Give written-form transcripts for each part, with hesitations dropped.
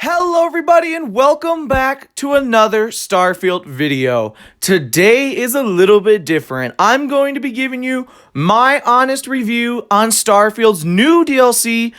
Hello everybody and welcome back to another Starfield video. Today is a little bit different. I'm going to be giving you my honest review on Starfield's new DLC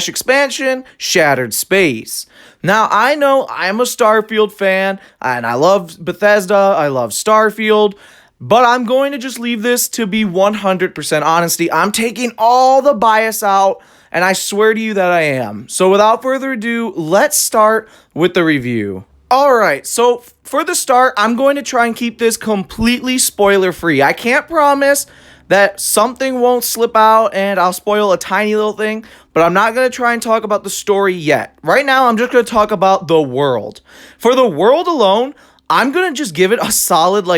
/ expansion, Shattered Space. Now, I know I'm a Starfield fan and I love Bethesda, I love Starfield, but I'm going to just leave this to be 100% honesty. I'm taking all the bias out, and I swear to you that I am. So without further ado, let's start with the review. Alright, so for the start, I'm going to try and keep this completely spoiler-free. I can't promise that something won't slip out and I'll spoil a tiny little thing, but I'm not going to try and talk about the story yet. Right now, I'm just going to talk about the world. For the world alone, I'm going to just give it a solid,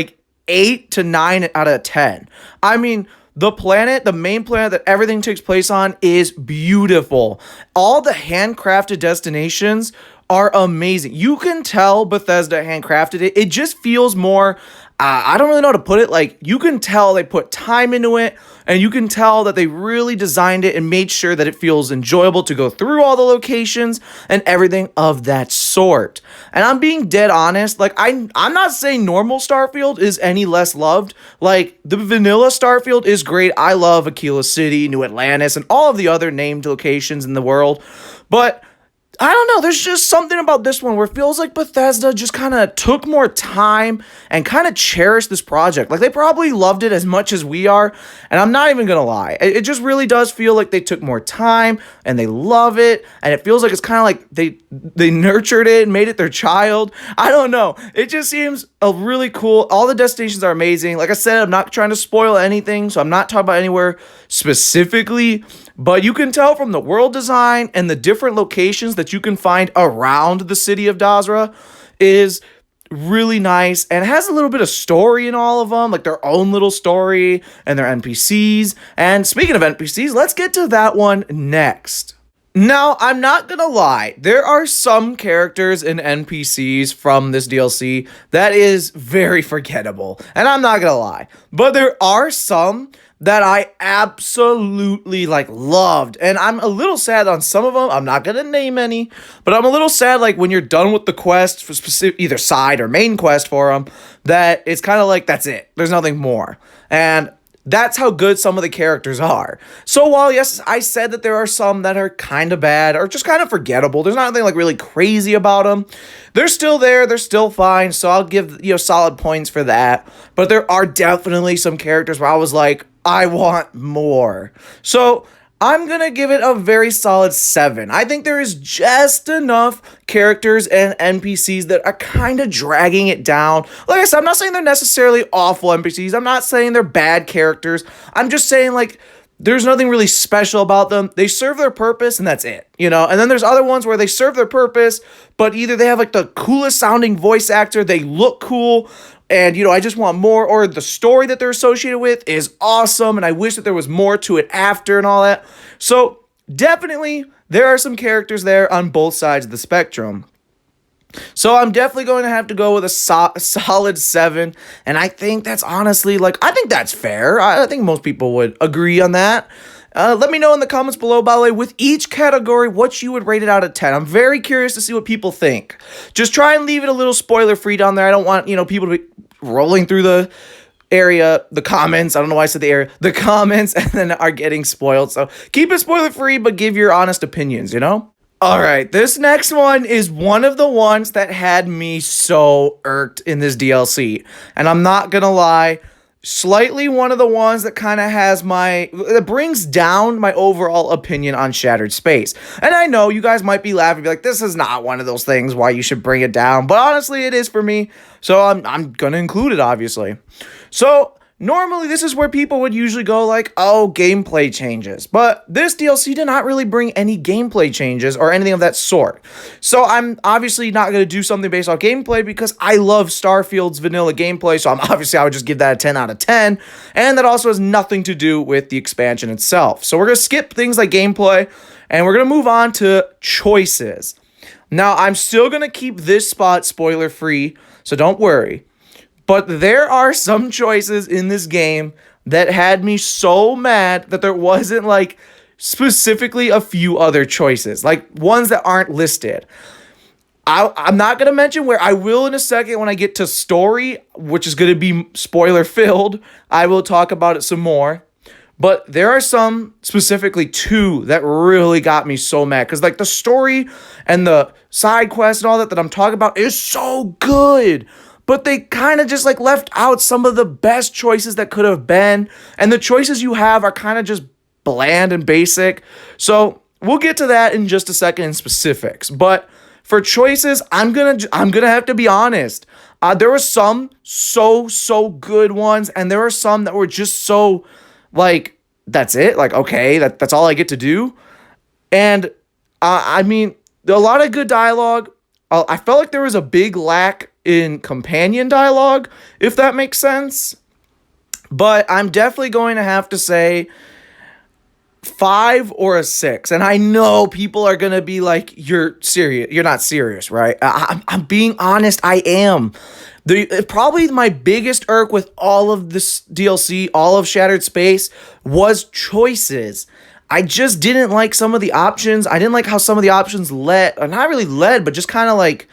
8 to 9 out of 10. I mean, the planet, the main planet that everything takes place on is beautiful. All the handcrafted destinations are amazing. You can tell Bethesda handcrafted it. It just feels more, I don't really know how to put it. You can tell they put time into it, and you can tell that they really designed it and made sure that it feels enjoyable to go through all the locations and everything of that sort. And I'm being dead honest. I'm not saying normal Starfield is any less loved. The vanilla Starfield is great. I love Aquila City, New Atlantis, and all of the other named locations in the world. But I don't know, there's just something about this one where it feels like Bethesda just kind of took more time and kind of cherished this project. They probably loved it as much as we are, and I'm not even gonna lie. It just really does feel like they took more time, and they love it, and it feels like it's kind of like they nurtured it and made it their child. I don't know. It just seems really cool. All the destinations are amazing. Like I said, I'm not trying to spoil anything, so I'm not talking about anywhere specifically, but you can tell from the world design and the different locations that you can find around the city of Dazra is really nice and has a little bit of story in all of them, their own little story and their NPCs. And speaking of NPCs, let's get to that one next. Now, I'm not gonna lie, there are some characters and NPCs from this DLC that is very forgettable, and I'm not gonna lie, but there are some that I absolutely loved, and I'm a little sad on some of them. I'm not gonna name any, but I'm a little sad when you're done with the quest for specific either side or main quest for them, that it's kind of that's it. There's nothing more, and that's how good some of the characters are. So while, yes, I said that there are some that are kind of bad or just kind of forgettable, there's not anything really crazy about them. They're still there. They're still fine. So I'll give, solid points for that. But there are definitely some characters where I was like, I want more. So I'm going to give it a very solid 7. I think there is just enough characters and NPCs that are kind of dragging it down. Like I said, I'm not saying they're necessarily awful NPCs. I'm not saying they're bad characters. I'm just saying, there's nothing really special about them. They serve their purpose, and that's it, And then there's other ones where they serve their purpose, but either they have, the coolest sounding voice actor, they look cool, and, I just want more, or the story that they're associated with is awesome, and I wish that there was more to it after and all that. So, definitely, there are some characters there on both sides of the spectrum. So, I'm definitely going to have to go with a solid 7, and I think that's honestly, I think that's fair. I think most people would agree on that. Let me know in the comments below, by the way, with each category, what you would rate it out of 10. I'm very curious to see what people think. Just try and leave it a little spoiler-free down there. I don't want, people to be rolling through the comments. I don't know why I said the comments, and then are getting spoiled. So keep it spoiler-free, but give your honest opinions, All right, this next one is one of the ones that had me so irked in this DLC. And I'm not gonna lie, slightly one of the ones that kind of that brings down my overall opinion on Shattered Space. And I know you guys might be laughing, be like, this is not one of those things why you should bring it down, but honestly it is for me, so I'm gonna include it, obviously. So normally this is where people would usually go oh, gameplay changes, but this DLC did not really bring any gameplay changes or anything of that sort. So I'm obviously not going to do something based on gameplay because I love Starfield's vanilla gameplay, so I would just give that a 10 out of 10, and that also has nothing to do with the expansion itself. So we're going to skip things like gameplay, and we're going to move on to choices. Now, I'm still going to keep this spot spoiler-free, so don't worry. But there are some choices in this game that had me so mad that there wasn't specifically a few other choices, ones that aren't listed. I'm not going to mention where. I will in a second when I get to story, which is going to be spoiler filled. I will talk about it some more. But there are some, specifically two, that really got me so mad. Because, like, the story and the side quest and all that I'm talking about is so good. But they kind of just, like, left out some of the best choices that could have been. And the choices you have are kind of just bland and basic. So, we'll get to that in just a second in specifics. But for choices, I'm gonna have to be honest. There were some so good ones. And there were some that were just so... like, that's it? Like, okay, that's all I get to do? And, I mean, a lot of good dialogue. I felt like there was a big lack in companion dialogue, if that makes sense. But I'm definitely going to have to say 5 or a 6. And I know people are going to be like, you're serious. You're not serious, right? I'm being honest. I am. Probably my biggest irk with all of this DLC, all of Shattered Space, was choices. I just didn't like some of the options. I didn't like how some of the options led, or not really led, but just kind of like,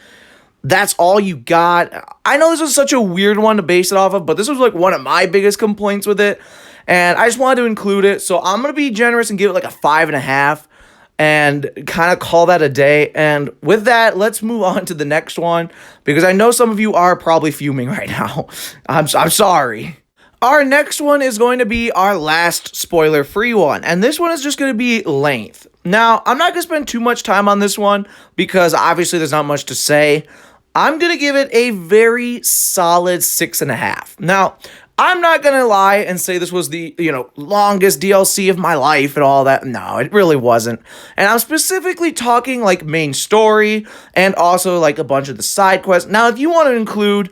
that's all you got. I know this was such a weird one to base it off of, but this was like one of my biggest complaints with it. And I just wanted to include it. So I'm going to be generous and give it like a 5.5. And kind of call that a day. And with that, let's move on to the next one, because I know some of you are probably fuming right now. I'm sorry. Our next one is going to be our last spoiler-free one, and this one is just going to be length. Now, I'm not going to spend too much time on this one, because obviously there's not much to say. I'm going to give it a very solid 6.5. Now, I'm not going to lie and say this was the, longest DLC of my life and all that. No, it really wasn't. And I'm specifically talking like main story and also like a bunch of the side quests. Now, if you want to include,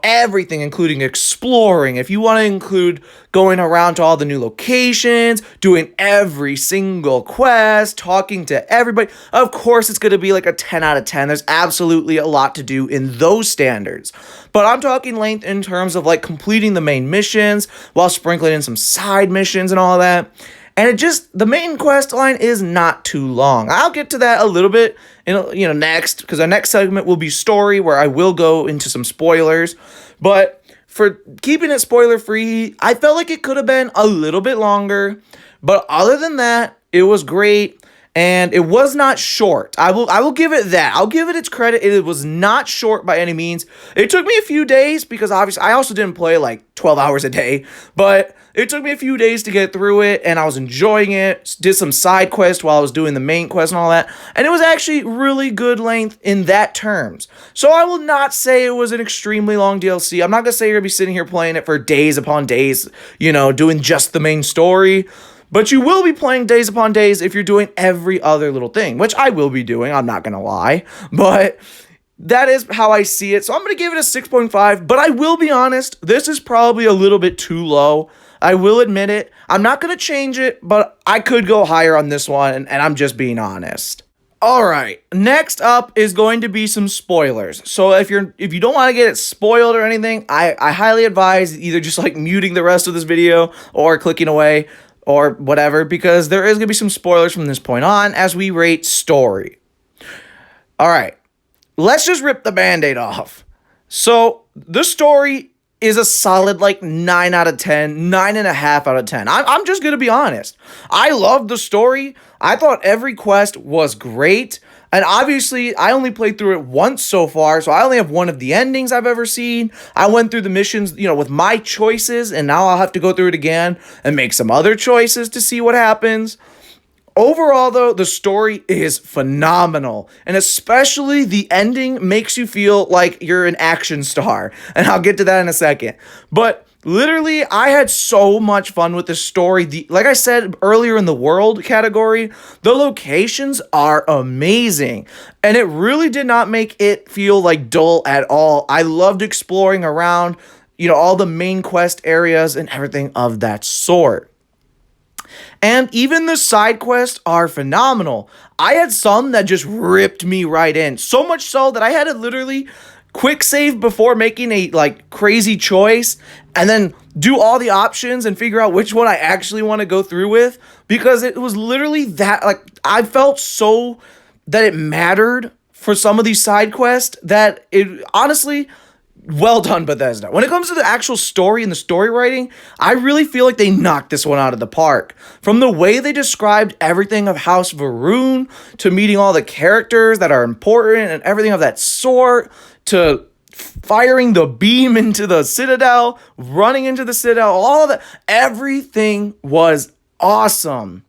everything, including exploring, if you want to include going around to all the new locations, doing every single quest, talking to everybody, of course it's going to be like a 10 out of 10. There's absolutely a lot to do in those standards. But I'm talking length in terms of like completing the main missions while sprinkling in some side missions and all that. And the main quest line is not too long. I'll get to that a little bit next, because our next segment will be story, where I will go into some spoilers. But for keeping it spoiler free, I felt like it could have been a little bit longer. But other than that, it was great. And it was not short. I will give it that. I'll give it its credit. It was not short by any means. It took me a few days, because obviously I also didn't play like 12 hours a day. But it took me a few days to get through it, and I was enjoying it. Did some side quests while I was doing the main quest and all that. And it was actually really good length in that terms. So I will not say it was an extremely long DLC. I'm not going to say you're going to be sitting here playing it for days upon days, doing just the main story. But you will be playing days upon days if you're doing every other little thing, which I will be doing, I'm not going to lie. But that is how I see it. So I'm going to give it a 6.5, but I will be honest, this is probably a little bit too low. I will admit it. I'm not going to change it, but I could go higher on this one, and I'm just being honest. All right, next up is going to be some spoilers. So if you don't want to get it spoiled or anything, I highly advise either just like muting the rest of this video or clicking away, or whatever, because there is going to be some spoilers from this point on as we rate story. All right, let's just rip the Band-Aid off. So the story is a solid like 9 out of 10, 9.5 out of 10. I'm just going to be honest. I loved the story. I thought every quest was great. And obviously, I only played through it once so far, so I only have one of the endings I've ever seen. I went through the missions, with my choices, and now I'll have to go through it again and make some other choices to see what happens. Overall, though, the story is phenomenal, and especially the ending makes you feel like you're an action star, and I'll get to that in a second. But literally, I had so much fun with this story. Like I said earlier in the world category, the locations are amazing. And it really did not make it feel like dull at all. I loved exploring around, all the main quest areas and everything of that sort. And even the side quests are phenomenal. I had some that just ripped me right in. So much so that I had to literally quick save before making a crazy choice, and then do all the options and figure out which one I actually want to go through with, because it was literally that, I felt so that it mattered for some of these side quests that it honestly, well done, Bethesda. When it comes to the actual story and the story writing, I really feel like they knocked this one out of the park. From the way they described everything of House Va'ruun, to meeting all the characters that are important and everything of that sort, to firing the beam into the Citadel, running into the Citadel, all of that, everything was awesome.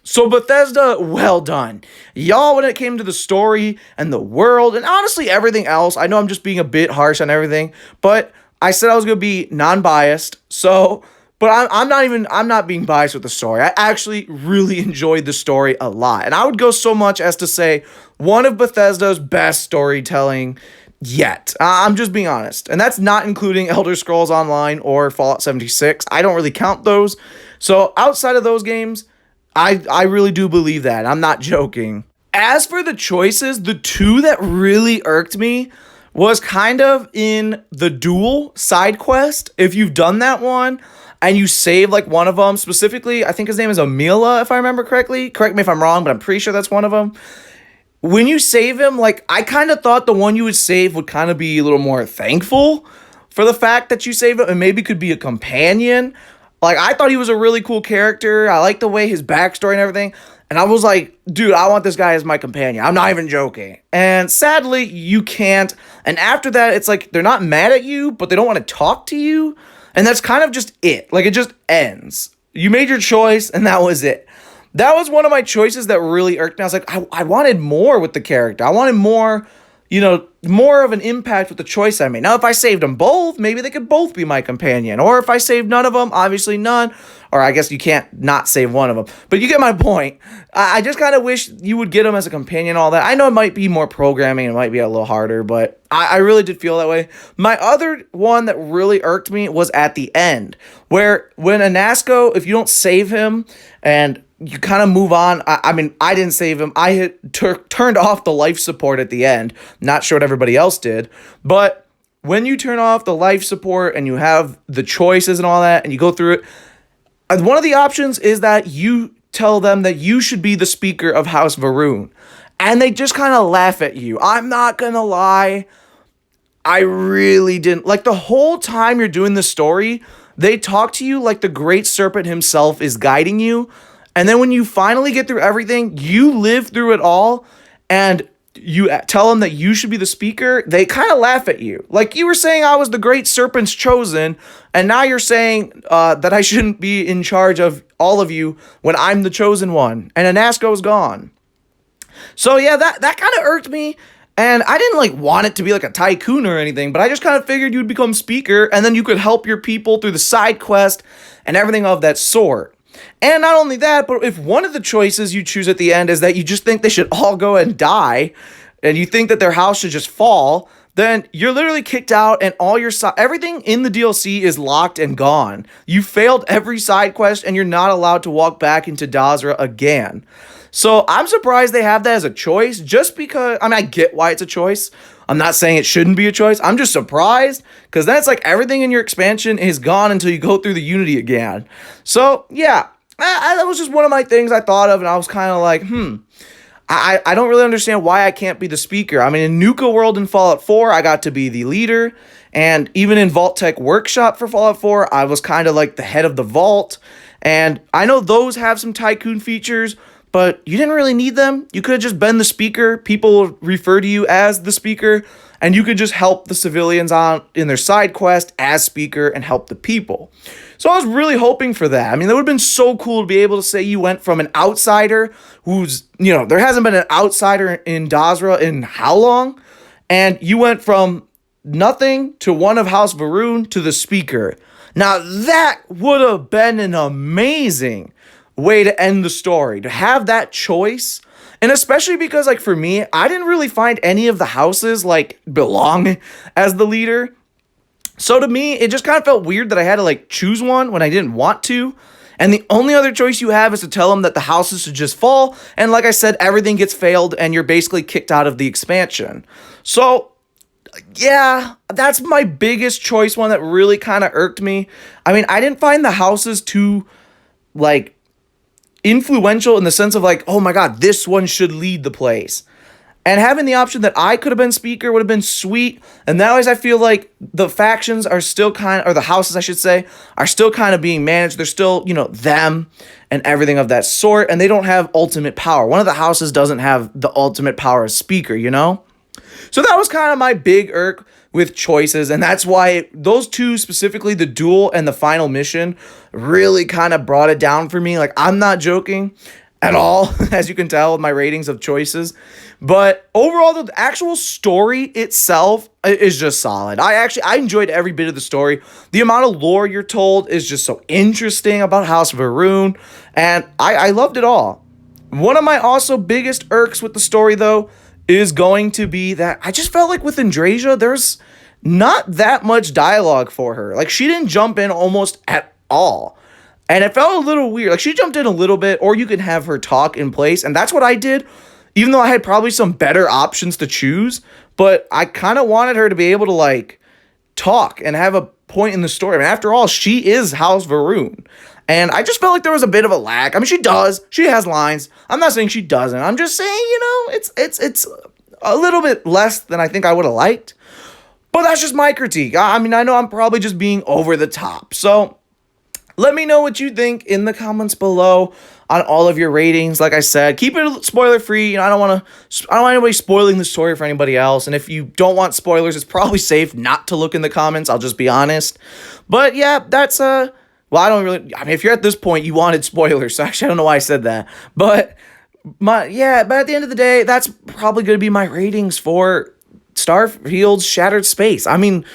So Bethesda, well done. Y'all, when it came to the story and the world and honestly everything else, I know I'm just being a bit harsh on everything, but I said I was going to be non-biased. So, but I'm not being biased with the story. I actually really enjoyed the story a lot. And I would go so much as to say one of Bethesda's best storytelling yet. I'm just being honest. And that's not including Elder Scrolls Online or Fallout 76. I don't really count those. So outside of those games, I really do believe that. I'm not joking. As for the choices, the two that really irked me was kind of in the duel side quest. If you've done that one and you save like one of them, specifically, I think his name is Amila, if I remember correctly. Correct me if I'm wrong, but I'm pretty sure that's one of them. When you save him, like, I kind of thought the one you would save would kind of be a little more thankful for the fact that you saved him and maybe could be a companion. Like, I thought he was a really cool character. I liked the way his backstory and everything. And I was like, dude, I want this guy as my companion. I'm not even joking. And sadly, you can't. And after that, it's like, they're not mad at you, but they don't want to talk to you. And that's kind of just it. Like, it just ends. You made your choice, and that was it. That was one of my choices that really irked me. I was like, I wanted more with the character. I wanted more, more of an impact with the choice I made. Now, if I saved them both, maybe they could both be my companion. Or if I saved none of them, obviously none. Or I guess you can't not save one of them. But you get my point. I just kind of wish you would get them as a companion, all that. I know it might be more programming. It might be a little harder, but I really did feel that way. My other one that really irked me was at the end, where when Anasco, if you don't save him and you kind of move on. I mean, I didn't save him. I had turned off the life support at the end. Not sure what everybody else did. But when you turn off the life support and you have the choices and all that, and you go through it, one of the options is that you tell them that you should be the speaker of House Va'ruun. And they just kind of laugh at you. I'm not going to lie. I really didn't. Like, the whole time you're doing the story, they talk to you like the Great Serpent himself is guiding you. And then when you finally get through everything, you live through it all, and you tell them that you should be the speaker, they kind of laugh at you. Like, you were saying I was the Great Serpent's chosen, and now you're saying that I shouldn't be in charge of all of you when I'm the chosen one, and Anasco's gone. So yeah, that kind of irked me, and I didn't like want it to be like a tycoon or anything, but I just kind of figured you'd become speaker, and then you could help your people through the side quest and everything of that sort. And not only that, but if one of the choices you choose at the end is that you just think they should all go and die, and you think that their house should just fall, then you're literally kicked out, and all your everything in the DLC is locked and gone. You failed every side quest, and you're not allowed to walk back into Dazra again. So I'm surprised they have that as a choice, just because, I mean, I get why it's a choice. I'm not saying it shouldn't be a choice. I'm just surprised, because then it's like everything in your expansion is gone until you go through the Unity again. So, yeah, that was just one of my things I thought of, and I was kind of like, I don't really understand why I can't be the speaker. I mean, in Nuka World in Fallout 4, I got to be the leader, and even in Vault Tech Workshop for Fallout 4, I was kind of like the head of the vault, and I know those have some tycoon features, but you didn't really need them. You could have just been the speaker. People refer to you as the speaker, and you could just help the civilians on in their side quest as speaker and help the people. So I was really hoping for that. I mean, that would have been so cool to be able to say you went from an outsider who's, there hasn't been an outsider in Dazra in how long? And you went from nothing to one of House Va'ruun to the speaker. Now, that would have been an amazing way to end the story, to have that choice. And especially because, like, for me, I didn't really find any of the houses, like, belong as the leader. So to me, it just kind of felt weird that I had to, like, choose one when I didn't want to. And the only other choice you have is to tell them that the houses should just fall. And like I said, everything gets failed and you're basically kicked out of the expansion. So, yeah, that's my biggest choice, one that really kind of irked me. I mean, I didn't find the houses too, like, influential in the sense of like, oh my god, this one should lead the place. And having the option that I could have been speaker would have been sweet. And nowadays I feel like the factions are still kind of, or the houses I should say, are still kind of being managed. They're still, you know, them and everything of that sort. And they don't have ultimate power. One of the houses doesn't have the ultimate power as speaker, you know? So that was kind of my big irk with choices. And that's why those two specifically, the duel and the final mission, really kind of brought it down for me. Like, I'm not joking at all, as you can tell with my ratings of choices. But overall, the actual story itself is just solid. I enjoyed every bit of the story. The amount of lore you're told is just so interesting about House of Varun, and I loved it all. One of my also biggest irks with the story, though, is going to be that I just felt like with Andrasia, there's not that much dialogue for her. Like, she didn't jump in almost at all. And it felt a little weird. Like, she jumped in a little bit, or you can have her talk in place. And that's what I did, even though I had probably some better options to choose. But I kind of wanted her to be able to, like, talk and have a point in the story. I mean, after all, she is House Varun. And I just felt like there was a bit of a lack. I mean, she does. She has lines. I'm not saying she doesn't. I'm just saying, you know, it's a little bit less than I think I would have liked. But that's just my critique. I mean, I know I'm probably just being over the top. So let me know what you think in the comments below on all of your ratings. Like I said, keep it spoiler free. You know, I don't want anybody spoiling the story for anybody else. And if you don't want spoilers, it's probably safe not to look in the comments. I'll just be honest. But yeah, that's well, I mean, if you're at this point, you wanted spoilers. So actually, I don't know why I said that. But but at the end of the day, that's probably going to be my ratings for Starfield's Shattered Space. I mean,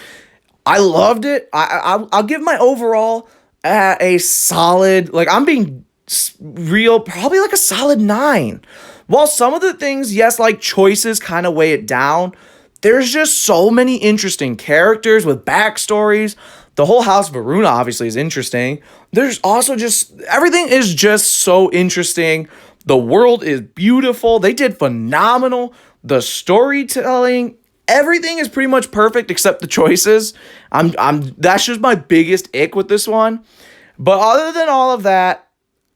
I loved it. I'll give my overall a solid, like, I'm being real, probably like a solid 9. While some of the things, yes, like choices kind of weigh it down, there's just so many interesting characters with backstories. The whole House of Varuna obviously is interesting. There's also just, everything is just so interesting. The world is beautiful. They did phenomenal. The storytelling, everything is pretty much perfect except the choices. That's just my biggest ick with this one. But other than all of that,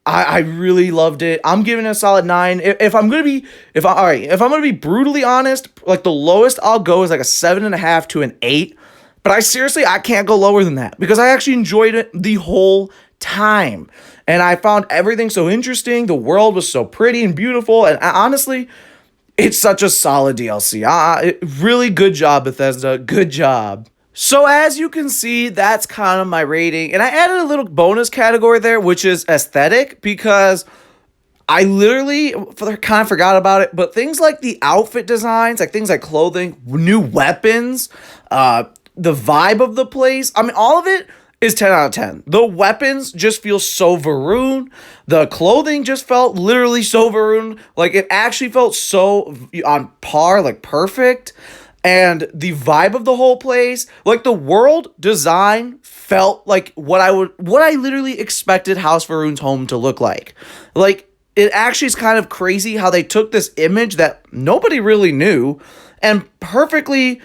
I really loved it. I'm giving it a solid 9. If I'm gonna be brutally honest, like the lowest I'll go is like a 7.5 to an 8. But I can't go lower than that because I actually enjoyed it the whole time. And I found everything so interesting. The world was so pretty and beautiful. And honestly, it's such a solid DLC. Really good job, Bethesda. Good job. So as you can see, that's kind of my rating. And I added a little bonus category there, which is aesthetic, because I literally kind of forgot about it. But things like the outfit designs, like things like clothing, new weapons, the vibe of the place, I mean, all of it is 10 out of 10. The weapons just feel so Varun. The clothing just felt literally so Varun. Like, it actually felt so on par, like perfect. And the vibe of the whole place, like the world design felt like what I literally expected House Varun's home to look like. Like, it actually is kind of crazy how they took this image that nobody really knew and perfectly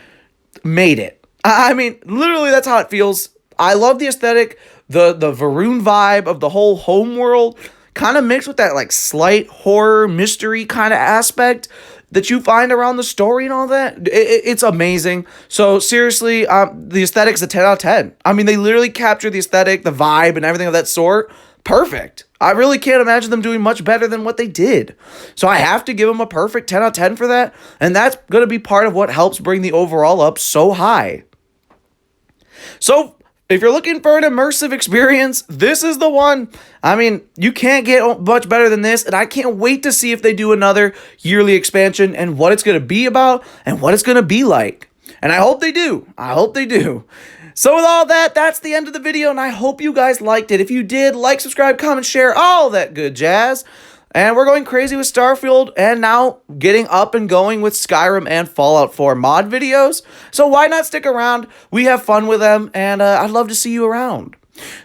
made it. I mean, literally that's how it feels. I love the aesthetic, the Varun vibe of the whole home world, kind of mixed with that like slight horror mystery kind of aspect that you find around the story and all that. It's amazing. So seriously, the aesthetic's a 10 out of 10. I mean, they literally capture the aesthetic, the vibe, and everything of that sort. Perfect. I really can't imagine them doing much better than what they did. So I have to give them a perfect 10 out of 10 for that. And that's going to be part of what helps bring the overall up so high. So if you're looking for an immersive experience, this is the one. I mean, you can't get much better than this, and I can't wait to see if they do another yearly expansion and what it's going to be about and what it's going to be like. And I hope they do. I hope they do. So with all that, that's the end of the video, and I hope you guys liked it. If you did, like, subscribe, comment, share, all that good jazz. And we're going crazy with Starfield and now getting up and going with Skyrim and Fallout 4 mod videos. So why not stick around? We have fun with them, and I'd love to see you around.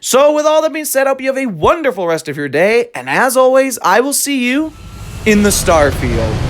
So with all that being said, I hope you have a wonderful rest of your day. And as always, I will see you in the Starfield.